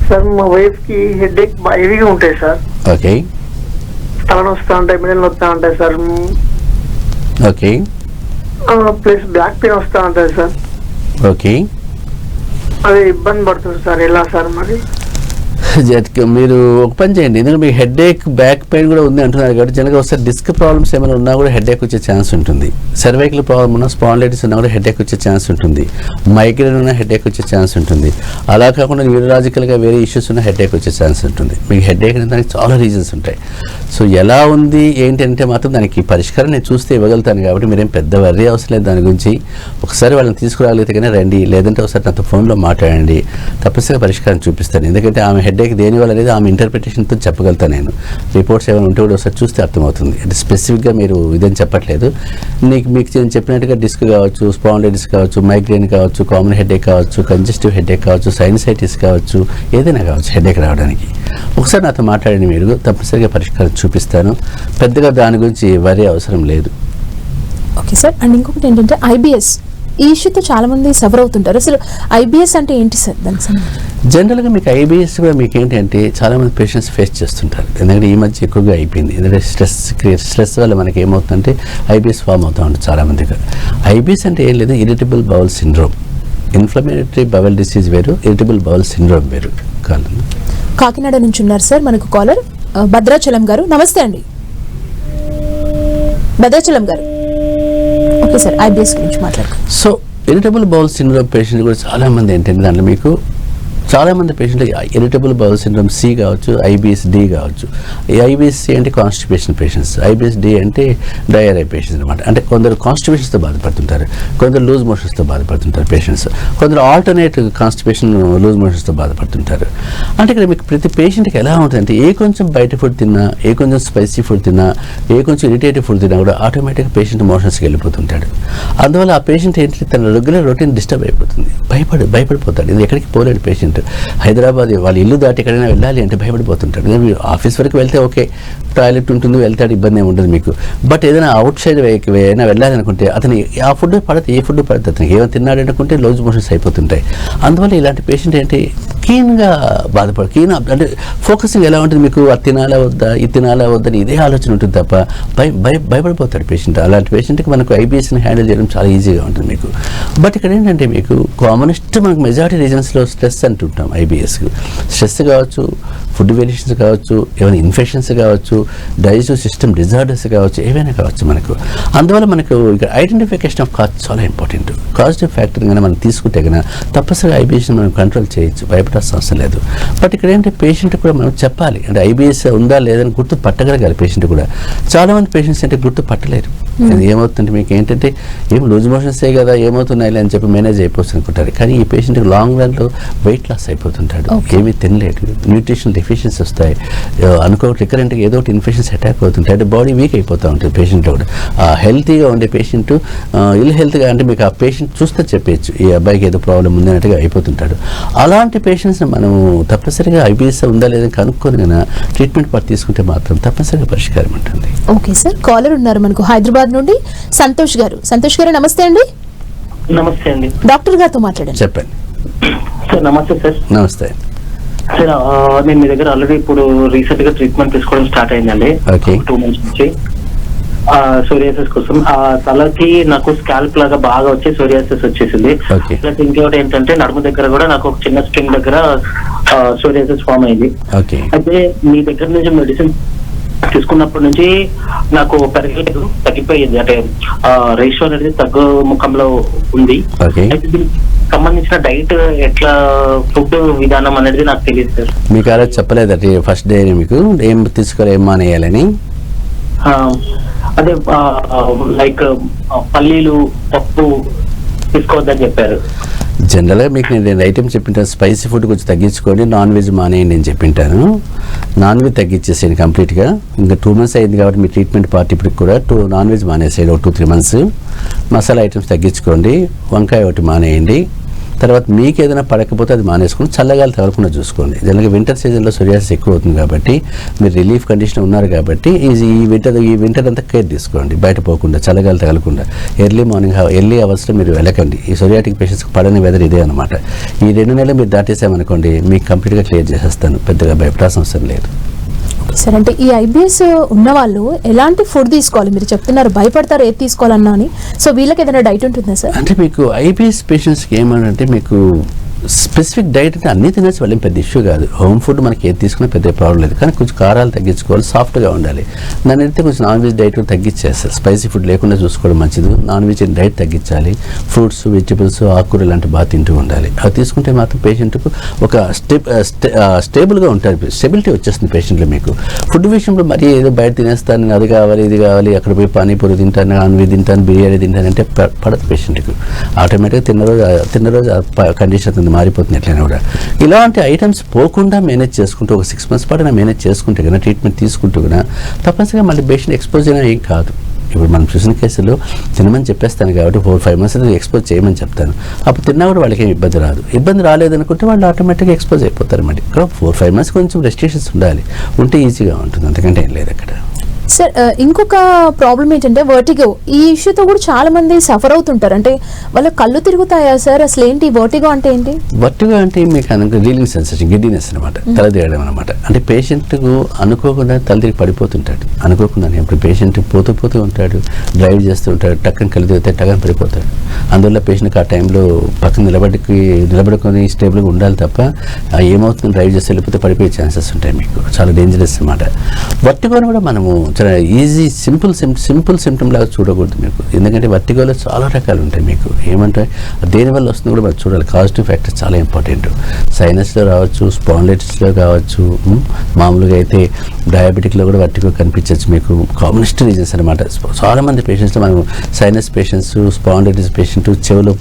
సార్ మా వైఫ్ కి హెడేక్ హెవీగా ఉంటాయి సార్. ఓకే. తలనొస్తా ఉంటాయి, మెడలు వస్తా ఉంటాయి sir. Okay. Plus back pain వస్తా ఉంటుంది సార్. ఓకే. అది ఇబ్బంది పడుతుంది సార్, ఎలా సార్ మరి? మీరు ఒక పని చేయండి, ఎందుకంటే మీకు హెడేక్ బ్యాక్ పెయిన్ కూడా ఉంది అంటున్నారు కాబట్టి జనరల్గా ఒకసారి డిస్క్ ప్రాబ్లమ్స్ ఏమైనా ఉన్నా కూడా హెడేక్ వచ్చే ఛాన్స్ ఉంటుంది. సర్వైకల్ ప్రాబ్లమ్ ఉన్నా, స్పాండిలైటిస్ ఉన్నా కూడా హెడేక్ వచ్చే ఛాన్స్ ఉంటుంది. మైగ్రేన్ ఉన్నా హెడేక్ వచ్చే ఛాన్స్ ఉంటుంది. అలా కాకుండా న్యూరలాజికల్గా వేరే ఇష్యూస్ ఉన్నా హెడేక్ వచ్చే ఛాన్స్ ఉంటుంది. మీకు హెడేక్ అనే దానికి చాలా రీజన్స్ ఉంటాయి. సో ఎలా ఉంది ఏంటి అంటే మాత్రం దానికి పరిష్కారం నేను చూస్తే ఇవ్వగలుగుతాను కాబట్టి మీరేం పెద్ద వర్రీ అవసరం లేదు దాని గురించి. ఒకసారి వాళ్ళని తీసుకురాగలిగితే కానీ రండి, లేదంటే ఒకసారి నాతో ఫోన్లో మాట్లాడండి, తప్పనిసరిగా పరిష్కారం చూపిస్తాను. ఎందుకంటే ఆమె హెడేక్ దేనివల్ల అనేది ఆమె ఇంటర్ప్రిటేషన్తో చెప్పగలుగుతాను నేను. రిపోర్ట్స్ ఏమైనా ఉంటే కూడా ఒకసారి చూస్తే అర్థమవుతుంది. అంటే స్పెసిఫిక్గా మీరు ఇదని చెప్పట్లేదు, మీకు నేను చెప్పినట్టుగా డిస్క్ కావచ్చు, స్పాండిలైటిస్ కావచ్చు, మైగ్రేన్ కావచ్చు, కామన్ హెడేక్ కావచ్చు, కంజెస్టివ్ హెడేక్ కావచ్చు, సైనసైటిస్ కావచ్చు, ఏదైనా కావచ్చు హెడేక్ రావడానికి. ఒకసారి నాతో మాట్లాడండి, మీరు తప్పనిసరిగా పరిష్కారం చూపిస్తాను. పెద్దగా దాని గురించి వరి అవసరం లేదు. Okay sir. అండ్ ఇంకొకటి ఏంటంటే ఐబిఎస్, ఈ ఇష్యూతో చాలా మంది సఫర్ అవుతుంటారు. అసలు ఐబిఎస్ అంటే ఏంటి సార్? దానికి సంబంధించి జనరల్గా మీకు ఐబిఎస్ కూడా మీకు ఏంటంటే చాలామంది పేషెంట్స్ ఫేస్ చేస్తుంటారు. ఎందుకంటే ఈ మధ్య ఎక్కువగా అయిపోయింది. ఎందుకంటే స్ట్రెస్ వల్ల మనకి ఏమవుతుందంటే ఐబిఎస్ ఫామ్ అవుతూ ఉంటుంది చాలామందికి. ఐబిఎస్ అంటే ఏం లేదు, irritable bowel syndrome. Inflammatory bowl disease వేరు, ఇరిటబుల్ బౌల్ సిండ్రోమ్ వేరు. కాకినాడ నుంచి ఉన్నారు సార్ మనకు కాలర్, భద్రాచలం గారు. నమస్తే అండి భద్రాచలం గారు. ఓకే సార్, ఐబిఎస్ గురించి మాట్లాడుకుందాం. So irritable bowel syndrome patient కూడా చాలామంది ఏంటంటే దాంట్లో మీకు చాలామంది పేషెంట్లు ఇరిటబుల్ బౌల్ సిండ్రోమ్ సి కావచ్చు, ఐబిఎస్ డి కావచ్చు. ఈ ఐబిఎస్ సి అంటే కాన్స్టిపేషన్ పేషెంట్స్, ఐబిఎస్ డి అంటే డయేరియా పేషెంట్స్ అనమాట. అంటే కొందరు కాన్స్టిపేషన్స్తో బాధపడుతుంటారు, కొందరు లూజ్ మోషన్స్తో బాధపడుతుంటారు పేషెంట్స్, కొందరు ఆల్టర్నేట్ కాన్స్టిపేషన్ లూజ్ మోషన్స్తో బాధపడుతుంటారు. అంటే ఇక్కడ మీకు ప్రతి పేషెంట్కి ఎలా ఉంటుందంటే ఏ కొంచెం బయట ఫుడ్ తిన్నా, ఏ కొంచెం స్పైసీ ఫుడ్ తిన్నా, ఏ కొంచెం ఇరిటేటివ్ ఫుడ్ తిన్నా కూడా ఆటోమేటిక్గా పేషెంట్ మోషన్స్కి వెళ్ళిపోతుంటాడు. అందువల్ల ఆ పేషెంట్ ఏంటంటే తన రెగ్యులర్ రొటీన్ డిస్టర్బ్ అయిపోతుంది, భయపడిపోతాడు. ఇది ఎక్కడికి పోలేడు పేషెంట్. హైదరాబాద్ వాళ్ళ ఇల్లు దాటి ఎక్కడైనా వెళ్ళాలి అంటే భయపడిపోతుంటాడు. మీరు ఆఫీస్ వరకు వెళ్తే ఓకే, టాయిలెట్ ఉంటుంది, వెళ్తాడు, ఇబ్బంది ఏమి ఉండదు మీకు. బట్ ఏదైనా అవుట్ సైడ్ ఏదైనా వెళ్ళాలనుకుంటే అతను ఆ ఫుడ్ పడితే ఏ ఫుడ్ పడితే అతనికి ఏమైనా తిన్నాడు అనుకుంటే లూజ్ మోషన్స్ అయిపోతుంటాయి. అందువల్ల ఇలాంటి పేషెంట్ ఏంటి కీన్గా అంటే ఫోకసింగ్ ఎలా ఉంటుంది మీకు, అది తినాలా వద్దా, ఇది తినాలా వద్దని ఇదే ఆలోచన ఉంటుంది తప్ప భయపడిపోతాడు పేషెంట్. అలాంటి పేషెంట్కి మనకు ఐబిఎస్ని హ్యాండిల్ చేయడం చాలా ఈజీగా ఉంటుంది మీకు. బట్ ఇక్కడ ఏంటంటే మీకు కామనెస్ట్ మనకు మెజారిటీ రీజన్స్లో స్ట్రెస్ అంటుంటాం. ఐబిఎస్కి స్ట్రెస్ కావచ్చు, ఫుడ్ వేరియేషన్స్ కావచ్చు, ఏమైనా ఇన్ఫెక్షన్స్ కావచ్చు, డైజెస్టివ్ సిస్టమ్ డిజార్డర్స్ కావచ్చు, ఏవైనా కావచ్చు మనకు. అందువల్ల మనకు ఇక్కడ ఐడెంటిఫికేషన్ ఆఫ్ కాజ్ చాలా ఇంపార్టెంట్. కాజిటివ్ ఫ్యాక్టర్ కన్నా మనం తీసుకుంటే కన్నా తప్పనిసరిగా ఐబిఎస్ని మనం కంట్రోల్ చేయొచ్చు, భయపడాల్సిన అవసరం లేదు. బట్ ఇక్కడ ఏంటంటే పేషెంట్ కూడా మనం చెప్పాలి, అంటే ఐబిఎస్ ఉందా లేదని గుర్తు పట్టగలగాలి పేషెంట్ కూడా. చాలామంది పేషెంట్స్ అంటే గుర్తు పట్టలేరు. అది ఏమవుతుందంటే మీకు ఏంటంటే ఏం లూజ్ మోషన్సే కదా ఏమవుతున్నాయి అని చెప్పి మేనేజ్ అయిపోతుంది అనుకుంటారు. కానీ ఈ పేషెంట్కి లాంగ్ రన్లో వెయిట్ లాస్ అయిపోతుంటాడు, ఏమీ తినలేడు, న్యూట్రిషన్ డెఫిషియన్స్ వస్తాయి, రికరెంట్గా ఏదో ఒకటి ఇన్ఫెక్షన్స్ అటాక్ అవుతుంటాయి, అంటే బాడీ వీక్ అయిపోతూ ఉంటుంది పేషెంట్లో కూడా. హెల్తీగా ఉండే పేషెంట్ ఇల్ హెల్త్గా అంటే మీకు ఆ పేషెంట్ చూస్తే చెప్పచ్చు ఈ అబ్బాయికి ఏదో ప్రాబ్లం ఉంది అన్నట్టుగా అయిపోతుంటాడు. అలాంటి పేషెంట్స్ని మనం తప్పనిసరిగా ఐబిఎస్ ఉందా లేదని కనుక్కొని కన్నా ట్రీట్మెంట్ పాటు తీసుకుంటే మాత్రం తప్పనిసరిగా పరిష్కారం ఉంటుంది. ఓకే సార్, కాలర్ ఉన్నారు మనకు హైదరాబాద్ నుండి సంతోష్ గారు. సంతోష్ గారు నమస్తే అండి. నమస్తే అండి. డాక్టర్ గారితో మాట్లాడండి. చెప్పండి సార్. నమస్తే సార్. నమస్తే. సార్ నేను మీ దగ్గర ఆల్రెడీ ఇప్పుడు రీసెంట్ గా ట్రీట్మెంట్ తీసుకోవడం స్టార్ట్ అయిందండి. Okay. 2 months నుంచి సోరియాసిస్ కోసం. ఆ తలకి నాకు స్కాల్ప్ లాగా బాగా వచ్చి సోరియాసిస్ వచ్చేసింది. Okay. ప్లస్ ఇంకోటి ఏంటంటే నడుము దగ్గర కూడా నాకు ఒక చిన్న స్ట్రింగ్ దగ్గర సోరియాసిస్ ఫామ్ అయింది. ఓకే. అయితే మీ దగ్గర నుంచి మెడిసిన్ తీసుకున్నప్పటి నుంచి నాకు పెరగలేదు, తగ్గిపోయింది. అంటే రేషియో అనేది తగ్గు ముఖంలో ఉంది. Okay. అయితే దీనికి సంబంధించిన డైట్ ఎట్లా, ఫుడ్ విధానం అనేది నాకు తెలియదు సార్. మీకు అలా చెప్పలేదండి ఫస్ట్ డే మీకు ఏం తీసుకోవాలి, ఏం మానేయాలని? అదే లైక్ పల్లీలు, పప్పు తీసుకోవద్దని చెప్పారు. జనరల్గా మీకు నేను ఐటమ్ చెప్పింటాను, స్పైసీ ఫుడ్ కొంచెం తగ్గించుకోండి, నాన్ వెజ్ మానేయండి అని చెప్పింటాను. నాన్ వెజ్ తగ్గించేసేయండి కంప్లీట్గా. ఇంకా 2 months అయింది కాబట్టి మీ ట్రీట్మెంట్ పార్ట్ ఇప్పటికి కూడా నాన్ వెజ్ మానేసేయండి. ఒక 2-3 months మసాలా ఐటమ్స్ తగ్గించుకోండి, వంకాయ ఒకటి మానేయండి. తర్వాత మీకు ఏదైనా పడకపోతే అది మానేసుకుని చల్లగాలి తగలకుండా చూసుకోండి. జనరల్గా వింటర్ సీజన్లో సోరియాసిస్ ఎక్కువ అవుతుంది కాబట్టి మీరు రిలీఫ్ కండిషన్ ఉన్నారు కాబట్టి ఈ వింటర్ అంతా కేర్ తీసుకోండి, బయట పోకుండా చల్లగాలి తగలకుండా. ఎర్లీ అవర్స్లో మీరు వెళ్ళకండి. ఈ సోరియాటిక్ పేషెంట్స్కి పడని వెదర్ ఇదే అనమాట. ఈ 2 నెలలు మీరు దాటేసామనుకోండి మీకు కంప్లీట్గా క్లియర్ చేసేస్తాను, పెద్దగా భయపడాల్సిన అవసరం లేదు. సార్ అంటే ఈ ఐబిఎస్ ఉన్న వాళ్ళు ఎలాంటి ఫుడ్ తీసుకోవాలి? మీరు చెప్తున్నారు భయపడతారు ఏది తీసుకోవాలన్నా అని. సో వీళ్ళకి ఏదైనా డైట్ ఉంటుందా సార్? అంటే మీకు ఐబిఎస్ పేషెంట్స్కి ఏమంటే మీకు స్పెసిఫిక్ డైట్ అంటే అన్నీ తినేసి వాళ్ళేం పెద్ద ఇష్యూ కాదు. హోమ్ ఫుడ్ మనకి ఏది తీసుకున్నా పెద్ద ప్రాబ్లం లేదు, కానీ కొంచెం కారాలు తగ్గించుకోవాలి, సాఫ్ట్గా ఉండాలి. దాని అయితే కొంచెం నాన్ వెజ్ డైట్ తగ్గించేస్తారు. స్పైసీ ఫుడ్ లేకుండా చూసుకోవడం మంచిది. నాన్ వెజ్ డైట్ తగ్గించాలి. ఫ్రూట్స్, వెజిటబుల్స్, ఆకుకూరలు లాంటి బాగా తింటూ ఉండాలి. అవి తీసుకుంటే మాత్రం పేషెంట్కు ఒక స్టేబుల్గా ఉంటుంది, స్టెబిలిటీ వచ్చేస్తుంది పేషెంట్లో. మీకు ఫుడ్ విషయంలో మరీ ఏదో బయట తినేస్తాను, నేను అది కావాలి ఇది కావాలి, అక్కడ పోయి పానీపూరి తింటాను, నాన్ వెజ్ తింటాను, బిర్యానీ తింటాను అంటే పడదు పేషెంట్కి. ఆటోమేటిక్గా తిన్న రోజు కండిషన్ మారిపోతుంది. ఎట్లయినా కూడా ఇలాంటి ఐటమ్స్ పోకుండా మేనేజ్ చేసుకుంటూ ఒక 6 months పాటు మేనేజ్ చేసుకుంటే కన్నా, ట్రీట్మెంట్ తీసుకుంటూ కూడా తప్పనిసరిగా మళ్ళీ పేషెంట్ ఎక్స్పోజ్ అయినా ఏం కాదు. ఇప్పుడు మనం చూసిన కేసులో తినమని చెప్పేస్తాను కాబట్టి 4-5 months ఎక్స్పోజ్ చేయమని చెప్తాను. అప్పుడు తిన్నా కూడా వాళ్ళకి ఏం ఇబ్బంది రాదు. ఇబ్బంది రాలేదనుకుంటే వాళ్ళు ఆటోమేటిక్గా ఎక్స్పోజ్ అయిపోతారు. మళ్ళీ ఇక్కడ 4-5 months కొంచెం రెస్ట్రిక్షన్స్ ఉండాలి, ఉంటే ఈజీగా ఉంటుంది, అంతకంటే ఏం లేదు అక్కడ. సార్ ఇంకొక ప్రాబ్లం ఏంటంటే వర్టిగో. ఈ ఇష్యూతో కూడా చాలా మంది సఫర్ అవుతుంటారు. అంటే వాళ్ళ కళ్ళు తిరుగుతాయా సార్? అసలు ఏంటి వర్టిగో అంటే ఏంటి? వర్టిగో అంటే మీకు రీలింగ్ సెన్సేషన్, గిడ్డినెస్ అనమాట, తల తిరగడం అనమాట. అంటే పేషెంట్కు అనుకోకుండా తల తిరిగి పడిపోతుంటాడు. అనుకోకుండా ఇప్పుడు పేషెంట్ పోతూ ఉంటాడు, డ్రైవ్ చేస్తూ ఉంటాడు, టక్కన కళ్ళు తిరిగితే టక్కన పడిపోతాడు. అందువల్ల పేషెంట్కి ఆ టైంలో పక్కన నిలబడుకొని స్టేబుల్గా ఉండాలి తప్ప ఏమవుతుంది డ్రైవ్ చేస్తే వెళ్ళిపోతే పడిపోయే ఛాన్సెస్ ఉంటాయి. మీకు చాలా డేంజరస్ అనమాట. వర్టిగోని కూడా మనము చాలా ఈజీ సింపుల్ సిమ్టమ్ లాగా చూడకూడదు మీకు. ఎందుకంటే వర్టిగోలో చాలా రకాలు ఉంటాయి. మీకు ఏమంటే దేనివల్ల వస్తుందో కూడా మనం చూడాలి. కాజిటివ్ ఫ్యాక్టర్స్ చాలా ఇంపార్టెంట్. సైనస్లో రావచ్చు, స్పాండిలైటిస్లో కావచ్చు, మామూలుగా అయితే డయాబెటిక్లో కూడా వర్టిగో కనిపించవచ్చు. మీకు కామనెస్ట్ రీజన్స్ అనమాట. చాలామంది పేషెంట్స్లో మనం సైనస్ పేషెంట్స్, స్పాండిలైటిస్ పేషెంట్, చెవులో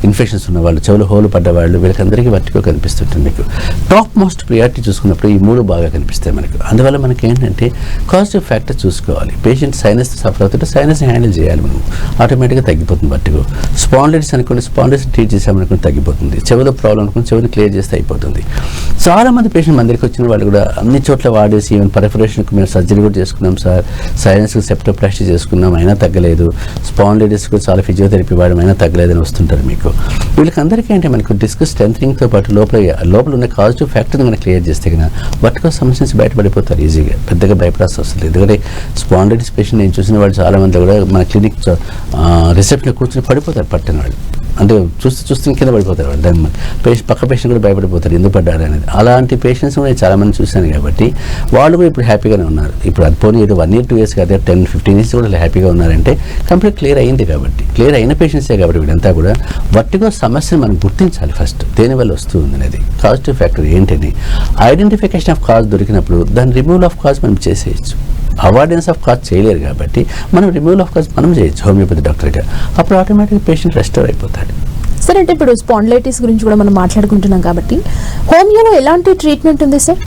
ఇన్ఫెక్షన్స్ ఉన్నవాళ్ళు, చెవులో హోలు పడ్డవాళ్ళు, వీళ్ళకందరికీ వర్టిగో కనిపిస్తుంటుంది. మీకు టాప్ మోస్ట్ ప్రియారిటీ చూసుకున్నప్పుడు ఈ 3 బాగా కనిపిస్తాయి మనకు. అందువల్ల మనకి ఏంటంటే కాజిటివ్ ఫ్యాక్టర్ చూసుకోవాలి. పేషెంట్ సైనస్ సఫర్ అవుతుంటే సైనస్ని హ్యాండిల్ చేయాలి మనం, ఆటోమేటిక్గా తగ్గిపోతుంది వర్టిగో. స్పాండిలైటిస్ అనుకోండి, స్పాండిలైటిస్ ట్రీట్ చేసామనుకోండి తగ్గిపోతుంది. చెవులో ప్రాబ్లం అనుకోండి, చెవిని క్లియర్ చేస్తే అయిపోతుంది. చాలామంది పేషెంట్ మన దగ్గరికి వచ్చిన వాళ్ళు కూడా అన్ని చోట్ల వాడేసి ఈవెన్ పర్ఫరేషన్కి మేము సర్జరీ కూడా చేసుకున్నాం సార్, సైనస్కి సెప్టోప్లాస్టీ చేసుకున్నాం అయినా తగ్గలేదు, స్పాండిలైటిస్కి చాలా ఫిజియోథెరపీ వాడడం అయినా తగ్గలేదని వస్తుంటారు. మీకు వీళ్ళకందరికీ అంటే మనకు డిస్క్ స్ట్రెంథనింగ్తో పాటు లోపల ఉన్న కాజిటివ్ ఫ్యాక్టర్ని మనం క్లియర్ చేస్తే కన్నా వర్టిగో సమస్య నుంచి బయటపడిపోతారు ఈజీగా, పెద్దగా భయపడాల్సి వస్తుంది. ఎందుకంటే స్పాండిలైటిస్ పేషెంట్ నేను చూసిన వాళ్ళు చాలామంది కూడా మన క్లినిక్ రిసెప్షన్లో కూర్చొని పడిపోతారు పట్టిన వాళ్ళు. అంటే చూస్తూ కింద పడిపోతారు వాళ్ళు. దాని పక్క పేషెంట్ కూడా భయపడిపోతారు ఎందుకు పడ్డారు అనేది. అలాంటి పేషెంట్స్ కూడా నేను చాలామంది చూశాను కాబట్టి వాళ్ళు కూడా ఇప్పుడు హ్యాపీగానే ఉన్నారు. ఇప్పుడు అది పోనీ ఏదో 1 year 2 years కాదు, 10-15 years కూడా హ్యాపీగా ఉన్నారంటే కంప్లీట్ క్లియర్ అయింది కాబట్టి, క్లియర్ అయిన పేషెంట్సే కాబట్టి వీళ్ళంతా కూడా. వర్టిగో సమస్యను మనం గుర్తించాలి ఫస్ట్, దేనివల్ల వస్తుంది అనేది, కాజిటివ్ ఫ్యాక్టర్ ఏంటని. ఐడెంటిఫికేషన్ ఆఫ్ కాజ్ దొరికినప్పుడు దాని రిమూవల్ ఆఫ్ కాజ్ మనం చేసేయచ్చు. అవాయిడెన్స్ ఆఫ్ కాజ్ చేయలేరు కాబట్టి మనం రిమూవల్ ఆఫ్ కాజ్ మనం చేయొచ్చు హోమియోపతి డాక్టర్గా. అప్పుడు ఆటోమేటిక్గా పేషెంట్ రెస్టోర్ అయిపోతాడు. సార్ అంటే ఇప్పుడు స్పాండిలైటిస్ గురించి కూడా మనం మాట్లాడుకుంటున్నాం కాబట్టి హోమియోలో ఎలాంటి ట్రీట్మెంట్ ఉంది సార్?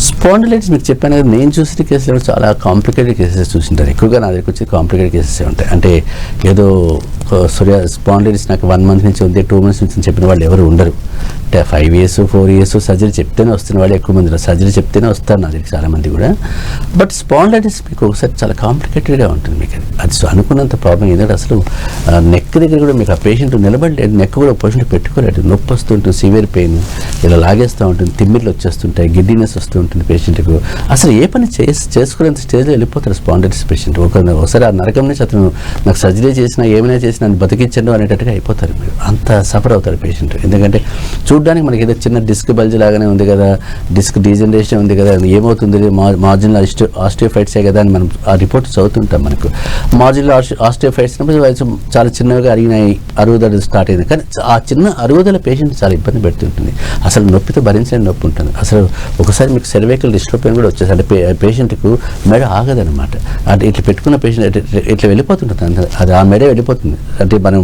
స్పాండిలైటిస్ మీకు చెప్పాను కదా, నేను చూసిన కేసులు చాలా కాంప్లికేటెడ్ కేసెస్ చూసింటారు. ఎక్కువగా నా దగ్గరికి వచ్చి కాంప్లికేటెడ్ కేసెస్ ఉంటాయి. అంటే ఏదో స్పాండిలైటిస్ నాకు 1 month నుంచి ఉంది, 2 months నుంచి చెప్పిన వాళ్ళు ఎవరు ఉండరు. అంటే 5 years 4 years సర్జరీ చెప్తేనే వస్తున్న వాళ్ళు ఎక్కువ మంది, సర్జరీ చెప్తేనే వస్తారు నా దగ్గరికి చాలామంది కూడా. బట్ స్పాండిలైటిస్ మీకు ఒకసారి చాలా కాంప్లికేటెడ్గా ఉంటుంది మీకు. అది అనుకున్నంత ప్రాబ్లం ఏంటంటే అసలు నెక్ దగ్గర కూడా మీకు ఆ పేషెంట్ నిలబడలేదు, నెక్ కూడా పేషెంట్ పెట్టుకోలేదు, నొప్పి వస్తుంటుంది, సివియర్ పెయిన్ ఇలా లాగేస్తూ ఉంటుంది, తిమ్మిర్లు వచ్చేస్తుంటాయి, గిడ్డినెస్ వస్తూ ఉంటుంది పేషెంట్కు. అసలు ఏ పని చేసుకునేంత స్టేజ్లో వెళ్ళిపోతారు స్పాండిలైటిస్ పేషెంట్. ఒకసారి ఆ నరకం నుంచి అతను నాకు సర్జరీ చేసినా ఏమైనా చేసినా నన్ను బతికించండు అనేటట్టుగా అయిపోతారు మీరు. అంత సఫర్ అవుతారు పేషెంట్. ఎందుకంటే చూడడానికి మనకి ఏదో చిన్న డిస్క్ బల్జ్ లాగానే ఉంది కదా, డిస్క్ డీజనరేషన్ ఉంది కదా, ఏమవుతుంది మార్జినల్ ఆస్టియోఫైట్సే కదా అని మనం ఆ రిపోర్ట్ చదువుతుంటాం. మనకు మార్జినల్ ఆస్టియోఫైట్స్ చాలా చిన్నగా అరిగినాయి, అరుగుదల స్టార్ట్ అయింది. కానీ ఆ చిన్న అరుగుదల పేషెంట్ చాలా ఇబ్బంది పెడుతుంటుంది. అసలు నొప్పితో భరించలేని నొప్పి ఉంటుంది. అసలు ఒకసారి మీకు సెర్వైకల్ డిస్ట్రోపియన్ కూడా వచ్చేసి అంటే పేషెంట్కు మెడ ఆగదనమాట. అంటే ఇట్లా పెట్టుకున్న పేషెంట్ ఇట్లా వెళ్ళిపోతుంటుంది, అది ఆ మెడ వెళ్ళిపోతుంది. అంటే మనం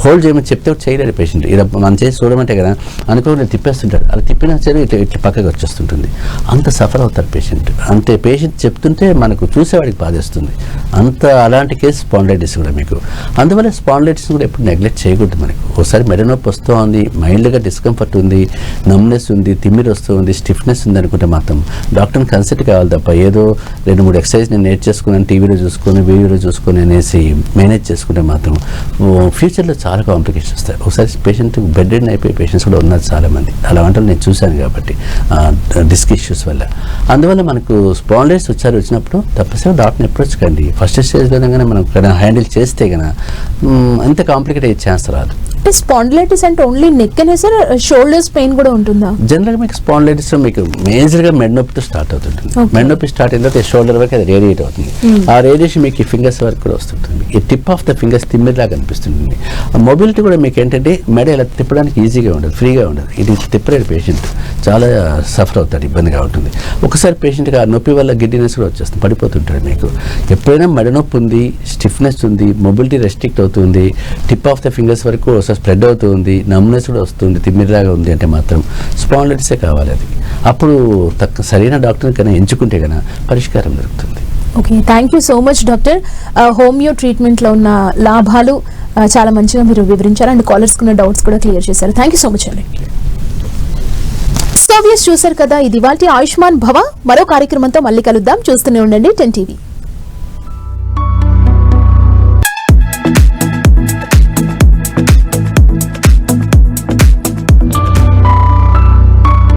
హోల్డ్ చేయమని చెప్తే చేయలేడు పేషెంట్. ఇలా మనం చేసి చూడమంటే కదా అనుకోని తిప్పేస్తుంటాడు, అలా తిప్పినా సరే ఇట్లా పక్కకి వచ్చేస్తుంటుంది. అంత సఫర్ అవుతారు పేషెంట్. అంతే పేషెంట్ చెప్తుంటే మనకు చూసేవాడికి బాధేస్తుంది. అంత అలాంటి కేసు స్పాండిలైటిస్ కూడా మీకు. అందువల్ల స్పాండిలైటిస్ కూడా ఎప్పుడు నెగ్లెక్ట్ చేయకూడదు. మనకు ఒకసారి మెడ నొప్పి వస్తూ ఉంది, మైల్డ్గా డిస్కంఫర్ట్ ఉంది, నమ్నెస్ ఉంది, తిమ్మిరి వస్తూ ఉంది, స్టిఫ్నెస్ ఉంది అనుకుంటే మాత్రం డాక్టర్ని కన్సల్ట్ కావాలి తప్ప ఏదో 2-3 ఎక్సర్సైజ్ నేను నేర్చేసుకున్నాను, టీవీలో చూసుకొని వీడియోలో చూసుకొని అనేసి మేనేజ్ చేసుకుంటే మాత్రం ఫ్యూచర్లో చాలా కాంప్లికేషన్స్ వస్తాయి. ఒకసారి పేషెంట్ బెడ్ రిడెన్ అయిపోయే పేషెంట్స్ కూడా ఉన్నారు చాలామంది. అలా వంటలు నేను చూశాను కాబట్టి డిస్క్ ఇష్యూస్ వల్ల. అందువల్ల మనకు స్పాండిలైటిస్ వచ్చినప్పుడు తప్పనిసరిగా డాక్టర్ని అప్రోచ్ కండి. ఫస్ట్ స్టేజ్లోనే మనం హ్యాండిల్ చేస్తే కనుక అంత కాంప్లికేట్ అయ్యే ఛాన్స్ రాదు. అంటే స్పాండిలైటిస్ అంటే ఓన్లీ నెక్ అనే సార్, షోల్డర్స్ పెయిన్ కూడా ఉంటుందా? జనరల్గా మీకు స్పాండిలైటిస్ మీకు మేజర్గా మెడ నొప్పితో స్టార్ట్ అవుతుంటుంది. మెడ నొప్పి స్టార్ట్ అయిన తర్వాత షోల్డర్ వరకు అది రేడియేట్ అవుతుంది. ఆ రేడియేషన్ మీకు ఈ ఫింగర్స్ వరకు కూడా వస్తుంటుంది. ఈ టిప్ ఆఫ్ ద ఫింగర్స్ తిమ్మిరిలాగా అనిపిస్తుంది. మొబిలిటీ కూడా మీకు ఏంటంటే మెడ ఇలా తిప్పడానికి ఈజీగా ఉండదు, ఫ్రీగా ఉండదు. ఇది తిప్పలేడు పేషెంట్, చాలా సఫర్ అవుతాడు, ఇబ్బందిగా ఉంటుంది. ఒకసారి పేషెంట్కి ఆ నొప్పి వల్ల గిడ్డినెస్ కూడా వచ్చేస్తుంది, పడిపోతుంటాడు. మీకు ఎప్పుడైనా మెడ నొప్పి ఉంది, స్టిఫ్నెస్ ఉంది, మొబిలిటీ రెస్ట్రిక్ట్ అవుతుంది, టిప్ ఆఫ్ ద ఫింగర్స్ వరకు ఒకసారి స్ప్రెడ్ అవుతుంది, నమ్నెస్ కూడా వస్తుంది, తిమ్మిరిలాగా ఉంది అంటే మాత్రం స్పాండిలైటిసే కావాలి. అది అప్పుడు సరైన డాక్టర్ని కన్నా ఎంచుకుంటే కన్నా పరిష్కారం దొరుకుతుంది. Okay, thank you so much doctor. Homeo ట్రీట్మెంట్లో ఉన్న లాభాలు చాలా మంచిగా మీరు వివరించారు అండ్ కాలర్స్కి ఉన్న డౌట్స్ కూడా క్లియర్ చేశారు. థ్యాంక్ యూ సో మచ్ అండి. సర్వీస్ చూశారు కదా, ఇది ఇవాల్టి ఆయుష్మాన్ భవ. మరో కార్యక్రమంతో మళ్ళీ కలుద్దాం. చూస్తూనే ఉండండి 10 TV.